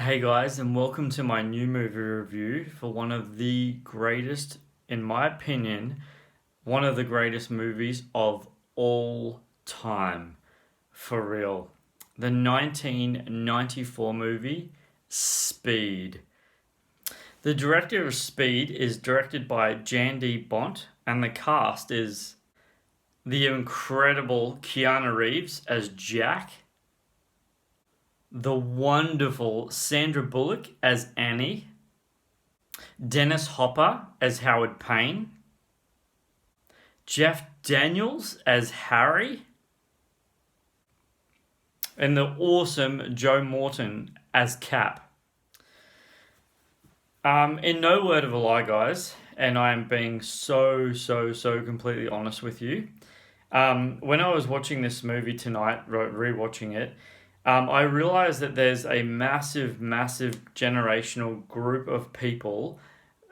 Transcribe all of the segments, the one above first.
Hey guys, and welcome to my new movie review for one of the greatest, in my opinion, one of the greatest movies of all time. For real. The 1994 movie Speed. The director of Speed is directed by Jan D. Bont, and the cast is the incredible Keanu Reeves as Jack, the wonderful Sandra Bullock as Annie, Dennis Hopper as Howard Payne, Jeff Daniels as Harry, and the awesome Joe Morton as Cap. In no word of a lie, guys, and I am being so completely honest with you. When I was watching this movie tonight, rewatching it, I realized that there's a massive generational group of people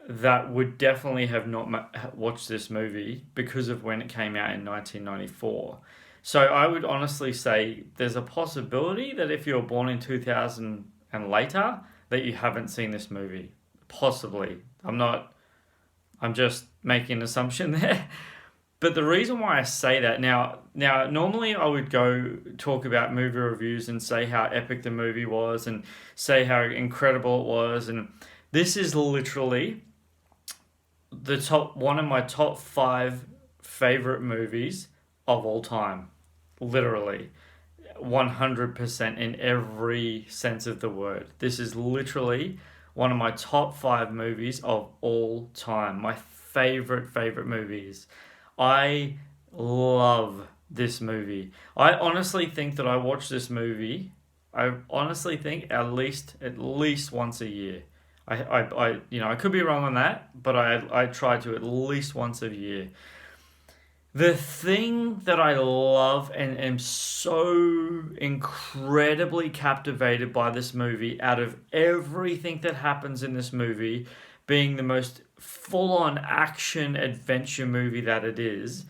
that would definitely have not watched this movie because of when it came out in 1994. So I would honestly say there's a possibility that if you're born in 2000 and later, that you haven't seen this movie. Possibly. I'm just making an assumption there. But the reason why I say that now, normally I would go talk about movie reviews and say how epic the movie was and say how incredible it was, and this is literally one of my top 5 favorite movies of all time. Literally, 100% in every sense of the word. This is literally one of my top 5 movies of all time. My favorite movies. I love this movie. I honestly think that I watch this movie. I honestly think at least once a year. I could be wrong on that, but I try to at least once a year. The thing that I love and am so incredibly captivated by this movie, out of everything that happens in this movie, being the most full-on action adventure movie that it is,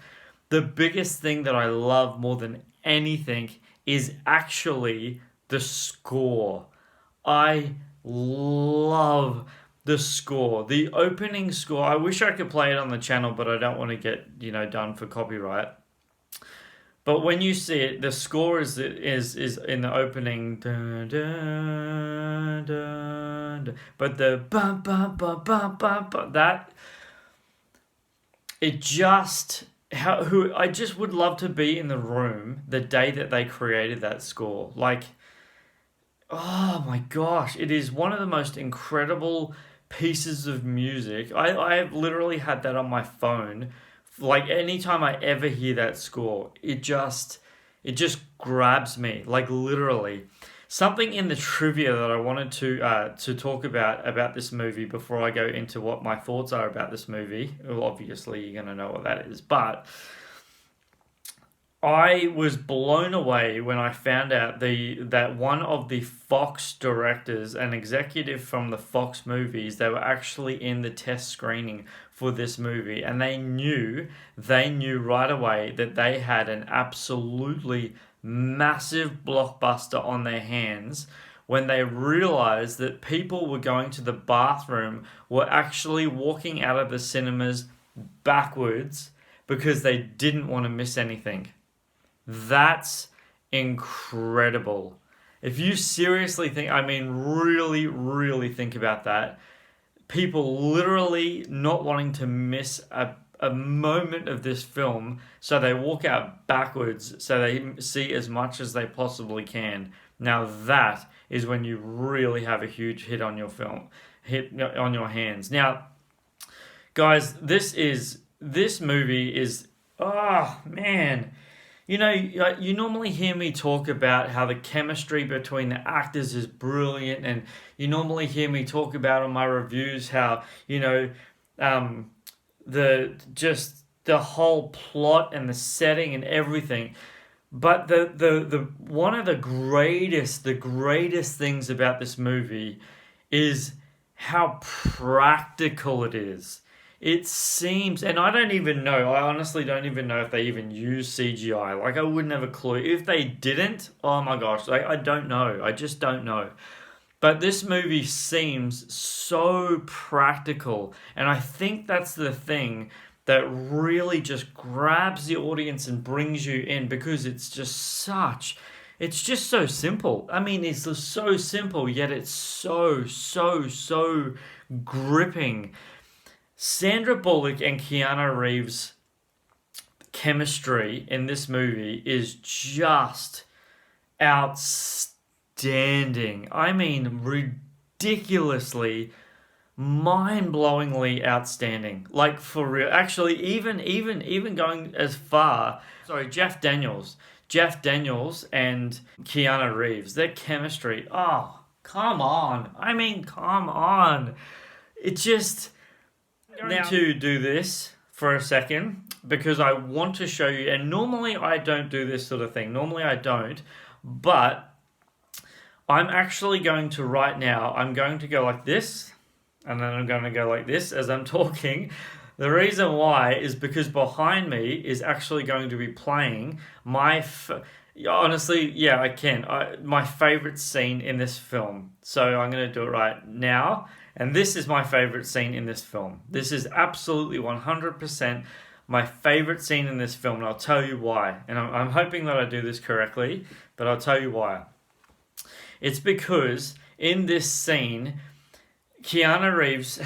the biggest thing that I love more than anything is actually the score. I love the score. The opening score. I wish I could play it on the channel, but I don't want to get, done for copyright. But when you see it, the score is in the opening. Dun, dun, dun, dun, but the bum bum bum bum bum bum, that it just I just would love to be in the room the day that they created that score. Like, oh my gosh, it is one of the most incredible pieces of music. I have literally had that on my phone. Like, anytime I ever hear that score, it just grabs me, like, literally. Something in the trivia that I wanted to talk about this movie before I go into what my thoughts are about this movie. Well, obviously you're gonna know what that is, but I was blown away when I found out that one of the Fox directors, an executive from the Fox movies, they were actually in the test screening for this movie, and they knew right away that they had an absolutely massive blockbuster on their hands when they realized that people were going to the bathroom, were actually walking out of the cinemas backwards because they didn't want to miss anything. That's incredible. If you seriously think, really think about that, people literally not wanting to miss a moment of this film, so they walk out backwards so they see as much as they possibly can. Now that is when you really have a huge hit on your hands. Now, guys, this movie is, oh man. You normally hear me talk about how the chemistry between the actors is brilliant, and you normally hear me talk about on my reviews how, the whole plot and the setting and everything. But the one of the greatest things about this movie is how practical it is. It seems, and I honestly don't even know if they even use CGI. Like, I wouldn't have a clue. If they didn't, oh my gosh, I don't know. I just don't know. But this movie seems so practical, and I think that's the thing that really just grabs the audience and brings you in, because it's just so simple. I mean, it's just so simple, yet it's so gripping. Sandra Bullock and Keanu Reeves' chemistry in this movie is just outstanding. I mean, ridiculously, mind-blowingly outstanding. Like, for real. Actually, even going as far. Sorry, Jeff Daniels and Keanu Reeves, their chemistry. Oh, come on. I mean, come on. It just. I'm going to do this for a second because I want to show you. And normally I don't do this sort of thing. Normally I don't. But I'm actually going to right now. I'm going to go like this. And then I'm going to go like this as I'm talking. The reason why is because behind me is actually going to be playing honestly, yeah, I can. My favorite scene in this film. So I'm going to do it right now. And this is my favorite scene in this film. This is absolutely 100% my favorite scene in this film. And I'll tell you why. And I'm hoping that I do this correctly, but I'll tell you why. It's because in this scene, Keanu Reeves,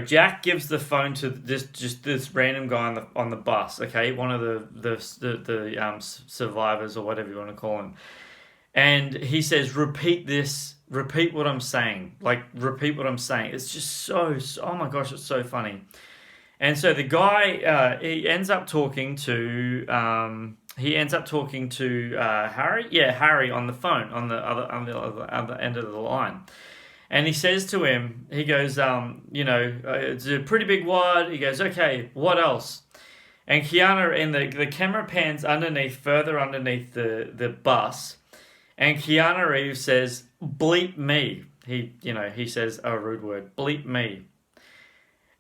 Jack gives the phone to this random guy on the bus. Okay, one of the survivors or whatever you want to call him, and he says, "Repeat this. Repeat what I'm saying. Like, repeat what I'm saying." It's just so oh my gosh, it's so funny. And so the guy he ends up talking to Harry. Yeah, Harry on the phone on the other end of the line. And he says to him, he goes, it's a pretty big wad. He goes, okay, what else? And Keanu, and the camera pans further underneath the bus. And Keanu Reeves says, bleep me. He says a rude word, bleep me.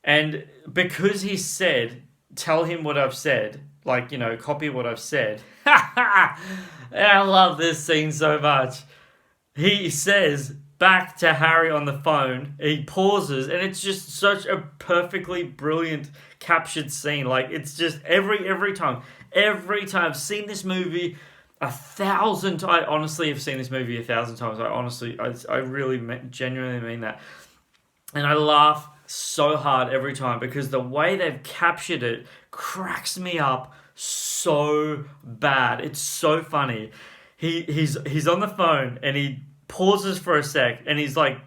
And because he said, tell him what I've said, copy what I've said. I love this scene so much. He says back to Harry on the phone, he pauses, and it's just such a perfectly brilliant captured scene. Like, it's just every time I've seen this movie 1,000 times. I honestly have seen this movie 1,000 times. I really genuinely mean that. And I laugh so hard every time because the way they've captured it cracks me up so bad. It's so funny. He's on the phone and he pauses for a sec and he's like,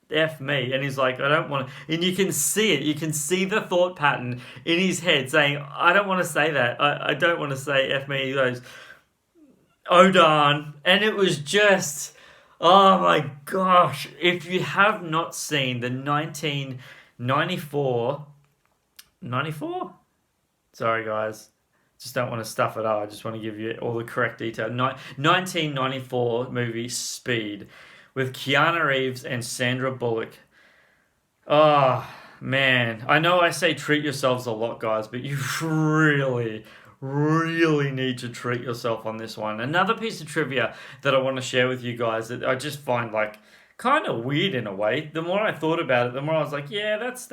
F me. And he's like, I don't want to. And you can see it. You can see the thought pattern in his head saying, I don't want to say that. I don't want to say F me. He goes, oh darn. And it was just, oh my gosh. If you have not seen the 1994, sorry guys, just don't want to stuff it up. I just want to give you all the correct detail. 1994 movie Speed with Keanu Reeves and Sandra Bullock. Oh, man. I know I say treat yourselves a lot, guys, but you really, really need to treat yourself on this one. Another piece of trivia that I want to share with you guys that I just find kind of weird in a way. The more I thought about it, the more I was like, yeah, that's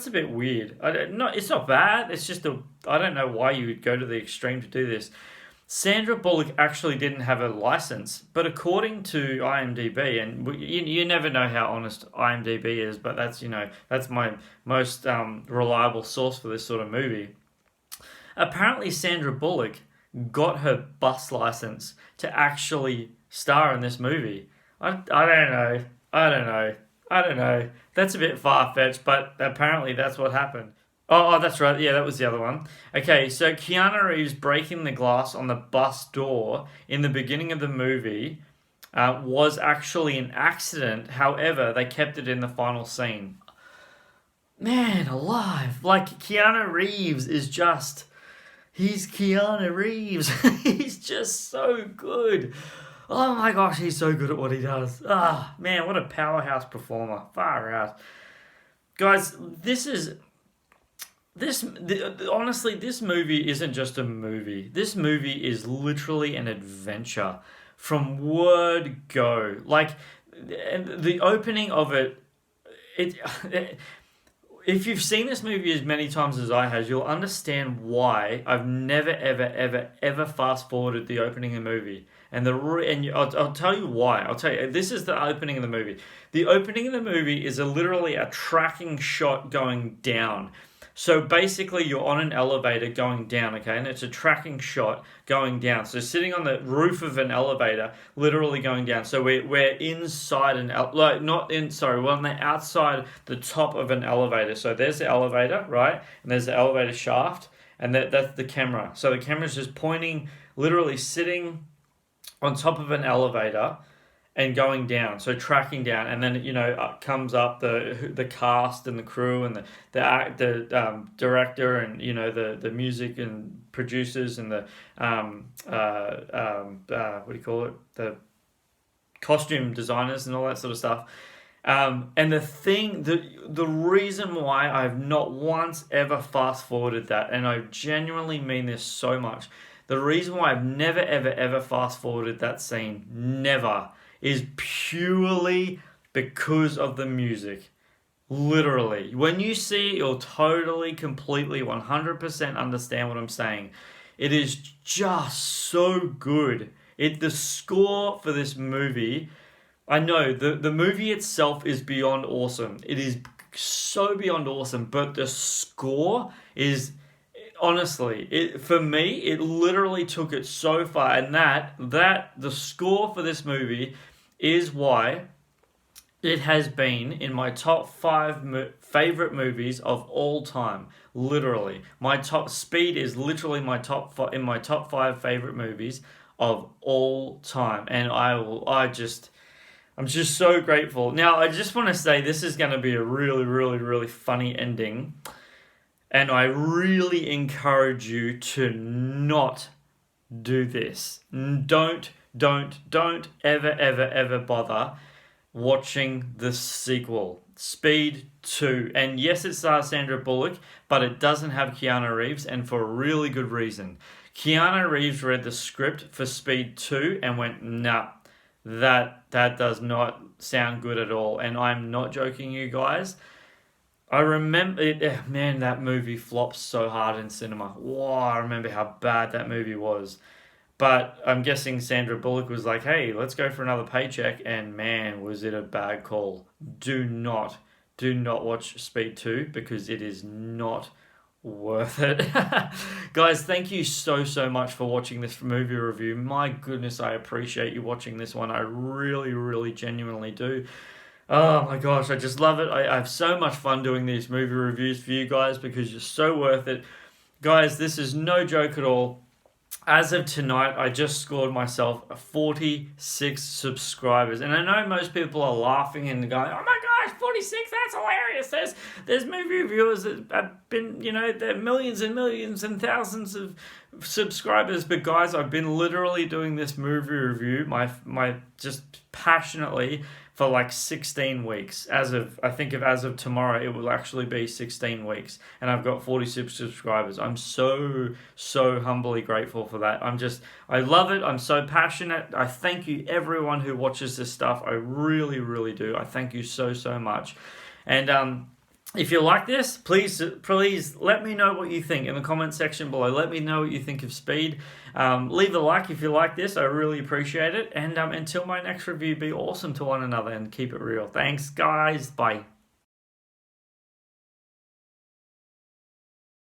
a bit weird. It's not bad. It's just I don't know why you would go to the extreme to do this. Sandra Bullock actually didn't have a license, but according to IMDb, and you never know how honest IMDb is, but that's my most reliable source for this sort of movie. Apparently, Sandra Bullock got her bus license to actually star in this movie. I don't know. That's a bit far-fetched, but apparently that's what happened. Oh, that's right. Yeah, that was the other one. Okay, so Keanu Reeves breaking the glass on the bus door in the beginning of the movie was actually an accident. However, they kept it in the final scene. Man alive. Keanu Reeves is just... He's Keanu Reeves. He's just so good. Oh my gosh, he's so good at what he does. Ah, man, what a powerhouse performer. Far out. Guys, honestly, this movie isn't just a movie. This movie is literally an adventure from word go. and the opening of it, if you've seen this movie as many times as I have, you'll understand why I've never, ever, ever, ever fast forwarded the opening of the movie. I'll tell you why. I'll tell you, this is the opening of the movie. The opening of the movie is literally a tracking shot going down. So basically, you're on an elevator going down, okay, and it's a tracking shot going down. So sitting on the roof of an elevator, literally going down. So we're inside we're on the outside, the top of an elevator. So there's the elevator, right, and there's the elevator shaft, and that's the camera. So the camera's just pointing, literally sitting on top of an elevator and going down, so tracking down, and then comes up the cast and the crew and the director and the music and producers and the what do you call it, the costume designers and all that sort of stuff. And the reason why I've not once ever fast forwarded that, and I genuinely mean this so much, the reason why I've never ever ever fast forwarded that scene, never, is purely because of the music. Literally. When you see it, you'll totally, completely, 100% understand what I'm saying. It is just so good. The score for this movie, I know, the movie itself is beyond awesome. It is so beyond awesome, but the score is... Honestly, for me, it literally took it so far, and the score for this movie is why it has been in my top 5 favorite movies of all time. Literally, my top Speed is literally my top 5 favorite movies of all time, and I'm just so grateful. Now, I just want to say this is going to be a really, really, really funny ending. And I really encourage you to not do this. Don't ever, ever, ever bother watching the sequel, Speed 2. And yes, it stars Sandra Bullock, but it doesn't have Keanu Reeves, and for a really good reason. Keanu Reeves read the script for Speed 2 and went, nah, that does not sound good at all. And I'm not joking, you guys. I remember it, man, that movie flopped so hard in cinema. Wow, I remember how bad that movie was. But I'm guessing Sandra Bullock was like, hey, let's go for another paycheck. And man, was it a bad call. Do not watch Speed 2 because it is not worth it. Guys, thank you so much for watching this movie review. My goodness, I appreciate you watching this one. I really, really genuinely do. Oh my gosh, I just love it. I have so much fun doing these movie reviews for you guys because you're so worth it. Guys, this is no joke at all. As of tonight, I just scored myself 46 subscribers. And I know most people are laughing and going, oh my gosh, 46, that's hilarious. There's movie reviewers that have been, there are millions and millions and thousands of subscribers. But guys, I've been literally doing this movie review, my just passionately, for like 16 weeks. As of tomorrow, it will actually be 16 weeks. And I've got 46 subscribers. I'm so humbly grateful for that. I love it. I'm so passionate. I thank you, everyone who watches this stuff. I really, really do. I thank you so much. And if you like this, please let me know what you think in the comment section below. Let me know what you think of Speed. Leave a like if you like this. I really appreciate it. And until my next review, be awesome to one another and keep it real. Thanks, guys. Bye.